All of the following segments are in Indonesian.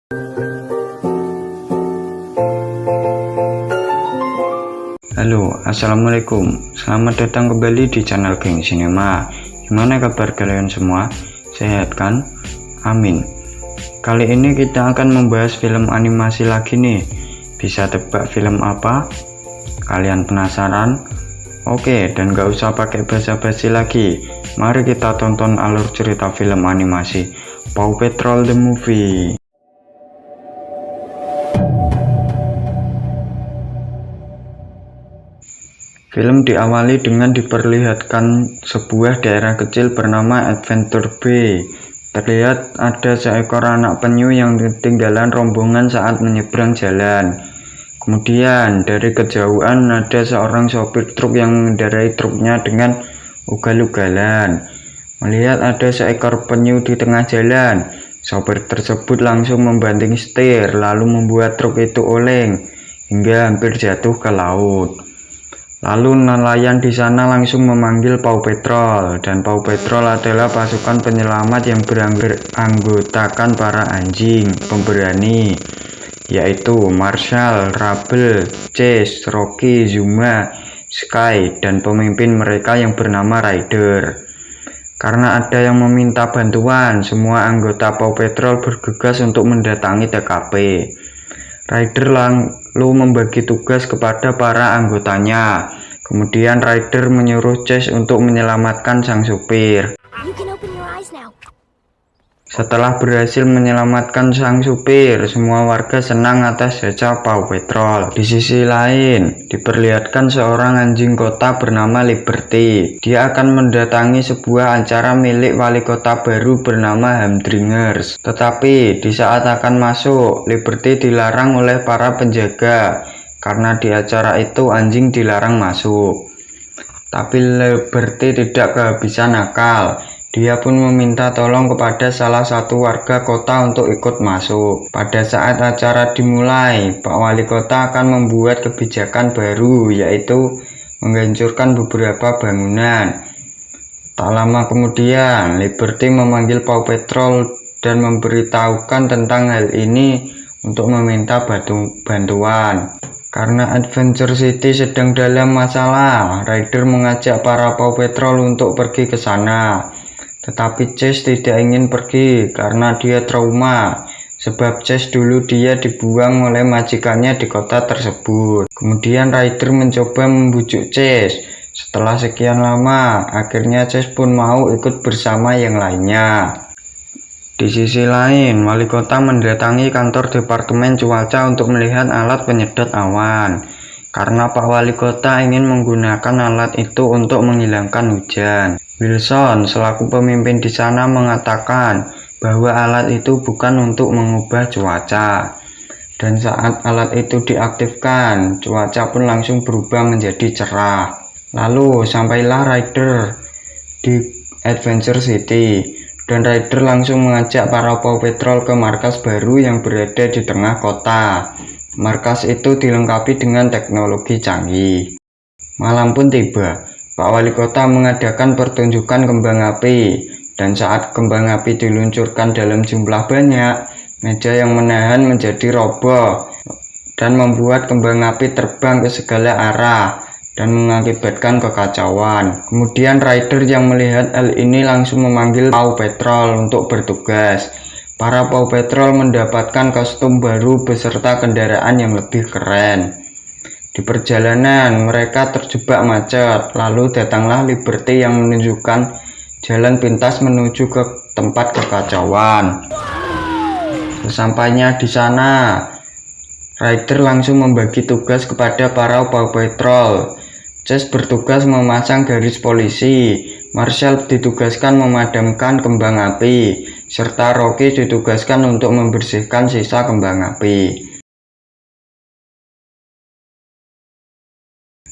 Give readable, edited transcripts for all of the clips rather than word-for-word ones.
Halo, assalamualaikum. Selamat datang kembali di channel Geng Cinema. Gimana kabar kalian semua? Sehat kan? Amin. Kali ini kita akan membahas film animasi lagi nih. Bisa tebak film apa? Kalian penasaran? Oke, dan gak usah pakai basa-basi lagi. Mari kita tonton alur cerita film animasi Paw Patrol the Movie. Film diawali dengan diperlihatkan sebuah daerah kecil bernama Adventure Bay. Terlihat ada seekor anak penyu yang ketinggalan rombongan saat menyeberang jalan. Kemudian dari kejauhan ada seorang sopir truk yang mengendarai truknya dengan ugal-ugalan. Melihat ada seekor penyu di tengah jalan, sopir tersebut langsung membanting setir lalu membuat truk itu oleng hingga hampir jatuh ke laut. Lalu nelayan di sana langsung memanggil Paw Patrol, dan Paw Patrol adalah pasukan penyelamat yang beranggotakan para anjing pemberani, yaitu Marshall, Rubble, Chase, Rocky, Zuma, Sky, dan pemimpin mereka yang bernama Ryder. Karena ada yang meminta bantuan, semua anggota Paw Patrol bergegas untuk mendatangi TKP. Ryder lalu membagi tugas kepada para anggotanya. Kemudian Ryder menyuruh Chase untuk menyelamatkan sang supir. Setelah berhasil menyelamatkan sang supir, semua warga senang atas jasa Paw Patrol. Di sisi lain, diperlihatkan seorang anjing kota bernama Liberty. Dia akan mendatangi sebuah acara milik wali kota baru bernama Humdringers. Tetapi di saat akan masuk, Liberty dilarang oleh para penjaga karena di acara itu anjing dilarang masuk. Tapi Liberty tidak kehabisan akal. Dia pun meminta tolong kepada salah satu warga kota untuk ikut masuk. Pada saat acara dimulai, Pak Wali Kota akan membuat kebijakan baru, yaitu menghancurkan beberapa bangunan. Tak lama kemudian, Liberty memanggil Paw Patrol dan memberitahukan tentang hal ini untuk meminta bantuan. Karena Adventure City sedang dalam masalah, Ryder mengajak para Paw Patrol untuk pergi ke sana. Tetapi Chase tidak ingin pergi karena dia trauma, sebab Chase dulu dia dibuang oleh majikannya di kota tersebut. Kemudian Ryder mencoba membujuk Chase. Setelah sekian lama, akhirnya Chase pun mau ikut bersama yang lainnya. Di sisi lain, wali kota mendatangi kantor departemen cuaca untuk melihat alat penyedot awan. Karena Pak Wali Kota ingin menggunakan alat itu untuk menghilangkan hujan. Wilson selaku pemimpin di sana mengatakan bahwa alat itu bukan untuk mengubah cuaca. Dan saat alat itu diaktifkan, cuaca pun langsung berubah menjadi cerah. Lalu sampailah Ryder di Adventure City, dan Ryder langsung mengajak para Paw Patrol ke markas baru yang berada di tengah kota. Markas itu dilengkapi dengan teknologi canggih. Malam pun tiba. Pak Wali Kota mengadakan pertunjukan kembang api, dan saat kembang api diluncurkan dalam jumlah banyak, meja yang menahan menjadi roboh dan membuat kembang api terbang ke segala arah dan mengakibatkan kekacauan. Kemudian Ryder yang melihat hal ini langsung memanggil Paw Patrol untuk bertugas. Para Paw Patrol mendapatkan kostum baru beserta kendaraan yang lebih keren. Di perjalanan, mereka terjebak macet, lalu datanglah Liberty yang menunjukkan jalan pintas menuju ke tempat kekacauan. Sesampainya di sana, Ryder langsung membagi tugas kepada para Paw Patrol. Chase bertugas memasang garis polisi, Marshall ditugaskan memadamkan kembang api, serta Rocky ditugaskan untuk membersihkan sisa kembang api.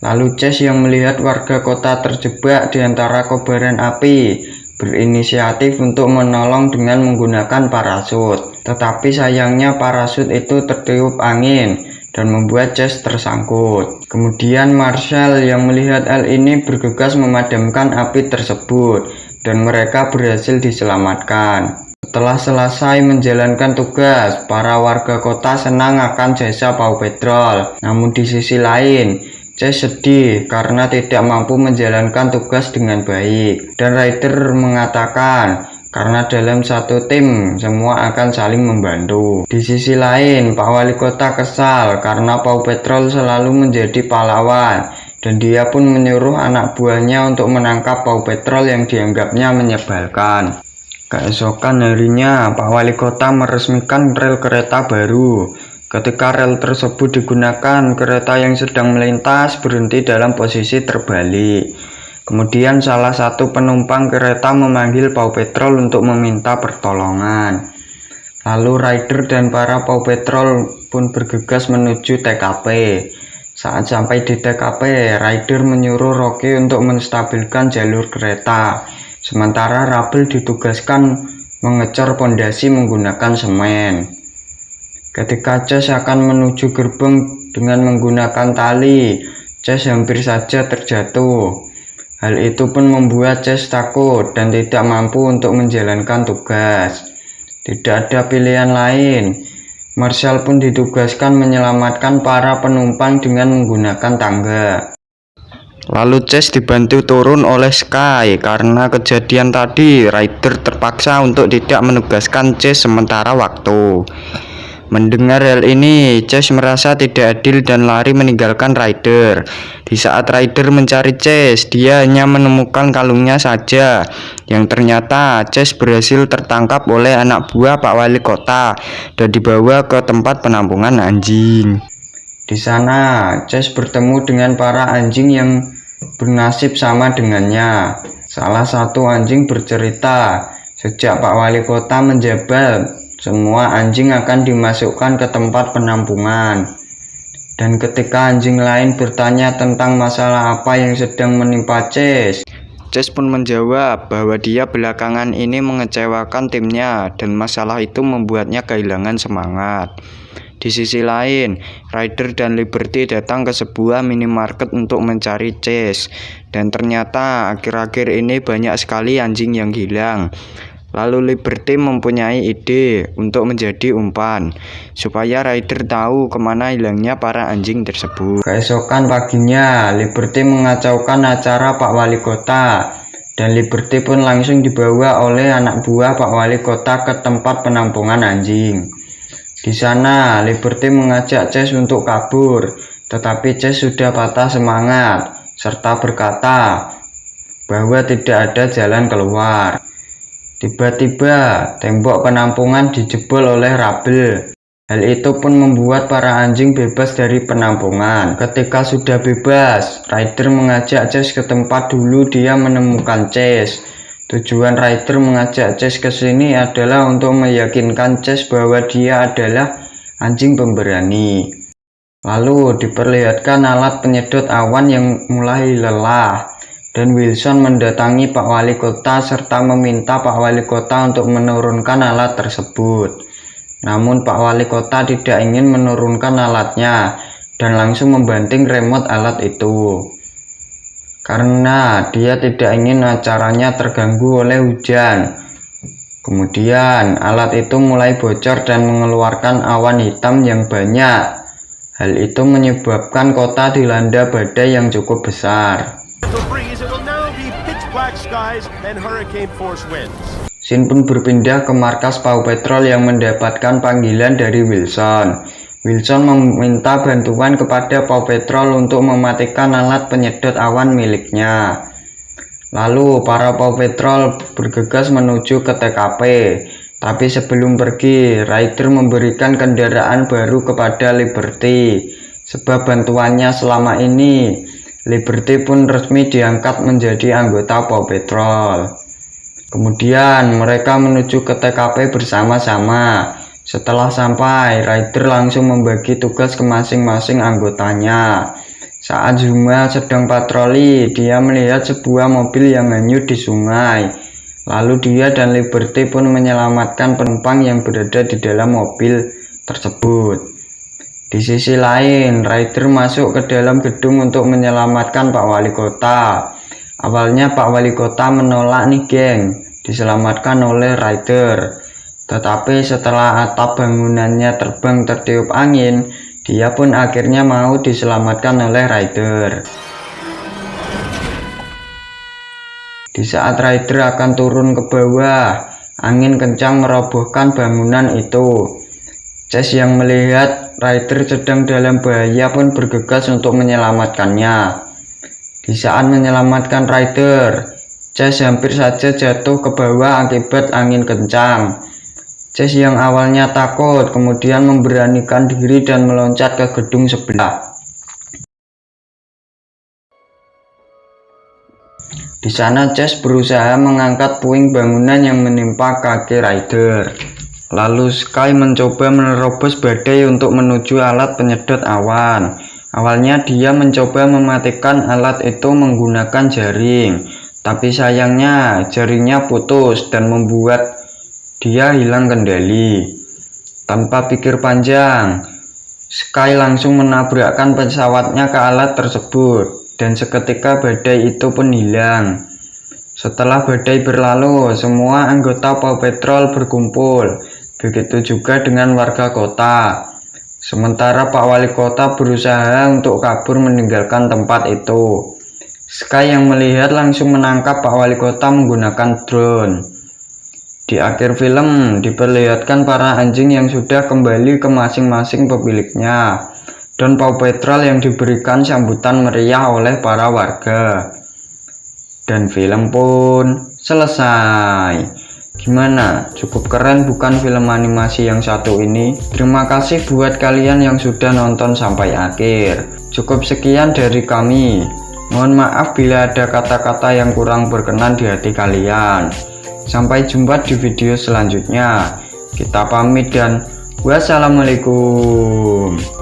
Lalu Chase yang melihat warga kota terjebak di antara kobaran api, berinisiatif untuk menolong dengan menggunakan parasut. Tetapi sayangnya parasut itu tertiup angin dan membuat Chase tersangkut. Kemudian Marshall yang melihat hal ini bergegas memadamkan api tersebut, dan mereka berhasil diselamatkan. Setelah selesai menjalankan tugas, para warga kota senang akan jasa Paw Patrol. Namun di sisi lain, Chase sedih karena tidak mampu menjalankan tugas dengan baik. Dan Ryder mengatakan, karena dalam satu tim, semua akan saling membantu. Di sisi lain, Pak Wali Kota kesal karena Paw Patrol selalu menjadi pahlawan. Dan dia pun menyuruh anak buahnya untuk menangkap Paw Patrol yang dianggapnya menyebalkan. Keesokan harinya, Pak Wali Kota meresmikan rel kereta baru. Ketika rel tersebut digunakan, kereta yang sedang melintas berhenti dalam posisi terbalik. Kemudian salah satu penumpang kereta memanggil Paw Patrol untuk meminta pertolongan. Lalu Ryder dan para Paw Patrol pun bergegas menuju TKP. Saat sampai di TKP, Ryder menyuruh Rocky untuk menstabilkan jalur kereta. Sementara Rubble ditugaskan mengecor pondasi menggunakan semen. Ketika Chase akan menuju gerbang dengan menggunakan tali, Chase hampir saja terjatuh. Hal itu pun membuat Chase takut dan tidak mampu untuk menjalankan tugas. Tidak ada pilihan lain. Marshall pun ditugaskan menyelamatkan para penumpang dengan menggunakan tangga. Lalu Chase dibantu turun oleh Sky. Karena kejadian tadi, Ryder terpaksa untuk tidak menugaskan Chase sementara waktu. Mendengar hal ini, Chase merasa tidak adil dan lari meninggalkan Ryder. Di saat Ryder mencari Chase, dia hanya menemukan kalungnya saja, yang ternyata Chase berhasil tertangkap oleh anak buah Pak Wali Kota dan dibawa ke tempat penampungan anjing. Di sana, Chase bertemu dengan para anjing yang bernasib sama dengannya. Salah satu anjing bercerita, sejak Pak Wali Kota menjabat, semua anjing akan dimasukkan ke tempat penampungan. Dan ketika anjing lain bertanya tentang masalah apa yang sedang menimpa Chase, Chase pun menjawab bahwa dia belakangan ini mengecewakan timnya dan masalah itu membuatnya kehilangan semangat. Di sisi lain, Ryder dan Liberty datang ke sebuah minimarket untuk mencari Chase. Dan ternyata akhir-akhir ini banyak sekali anjing yang hilang. Lalu Liberty mempunyai ide untuk menjadi umpan, supaya Ryder tahu kemana hilangnya para anjing tersebut. Keesokan paginya, Liberty mengacaukan acara Pak Wali Kota. Dan Liberty pun langsung dibawa oleh anak buah Pak Wali Kota ke tempat penampungan anjing. Di sana, Liberty mengajak Chase untuk kabur, tetapi Chase sudah patah semangat, serta berkata bahwa tidak ada jalan keluar. Tiba-tiba, tembok penampungan dijebol oleh Rubble. Hal itu pun membuat para anjing bebas dari penampungan. Ketika sudah bebas, Ryder mengajak Chase ke tempat dulu dia menemukan Chase. Tujuan Ryder mengajak Chase ke sini adalah untuk meyakinkan Chase bahwa dia adalah anjing pemberani. Lalu diperlihatkan alat penyedot awan yang mulai lelah. Dan Wilson mendatangi Pak Wali Kota serta meminta Pak Wali Kota untuk menurunkan alat tersebut. Namun Pak Wali Kota tidak ingin menurunkan alatnya dan langsung membanting remote alat itu. Karena dia tidak ingin acaranya terganggu oleh hujan. Kemudian alat itu mulai bocor dan mengeluarkan awan hitam yang banyak. Hal itu menyebabkan kota dilanda badai yang cukup besar. Sin pun berpindah ke markas Paw Patrol yang mendapatkan panggilan dari Wilson. Wilson meminta bantuan kepada Paw Patrol untuk mematikan alat penyedot awan miliknya. Lalu para Paw Patrol bergegas menuju ke TKP. Tapi sebelum pergi, Ryder memberikan kendaraan baru kepada Liberty. Sebab bantuannya selama ini, Liberty pun resmi diangkat menjadi anggota Paw Patrol. Kemudian mereka menuju ke TKP bersama-sama. Setelah sampai, Ryder langsung membagi tugas ke masing-masing anggotanya. Saat Zuma sedang patroli, dia melihat sebuah mobil yang hanyut di sungai. Lalu dia dan Liberty pun menyelamatkan penumpang yang berada di dalam mobil tersebut. Di sisi lain, Ryder masuk ke dalam gedung untuk menyelamatkan Pak Wali Kota. Awalnya Pak Wali Kota menolak nih geng, diselamatkan oleh Ryder. Tetapi setelah atap bangunannya terbang tertiup angin, dia pun akhirnya mau diselamatkan oleh Ryder. Di saat Ryder akan turun ke bawah, angin kencang merobohkan bangunan itu. Chase yang melihat Ryder sedang dalam bahaya pun bergegas untuk menyelamatkannya. Di saat menyelamatkan Ryder, Chase hampir saja jatuh ke bawah akibat angin kencang. Chase yang awalnya takut kemudian memberanikan diri dan meloncat ke gedung sebelah. Di sana Chase berusaha mengangkat puing bangunan yang menimpa kaki Ryder. Lalu Sky mencoba menerobos badai untuk menuju alat penyedot awan. Awalnya dia mencoba mematikan alat itu menggunakan jaring, tapi sayangnya jaringnya putus dan membuat dia hilang kendali. Tanpa pikir panjang, Sky langsung menabrakkan pesawatnya ke alat tersebut. Dan seketika badai itu pun hilang. Setelah badai berlalu, semua anggota Paw Patrol berkumpul. Begitu juga dengan warga kota. Sementara Pak Wali Kota berusaha untuk kabur meninggalkan tempat itu. Sky yang melihat langsung menangkap Pak Wali Kota menggunakan drone. Di akhir film diperlihatkan para anjing yang sudah kembali ke masing-masing pemiliknya. Dan Paw Patrol yang diberikan sambutan meriah oleh para warga. Dan film pun selesai. Gimana? Cukup keren bukan film animasi yang satu ini? Terima kasih buat kalian yang sudah nonton sampai akhir. Cukup sekian dari kami. Mohon maaf bila ada kata-kata yang kurang berkenan di hati kalian. Sampai jumpa di video selanjutnya. Kita pamit dan wassalamualaikum.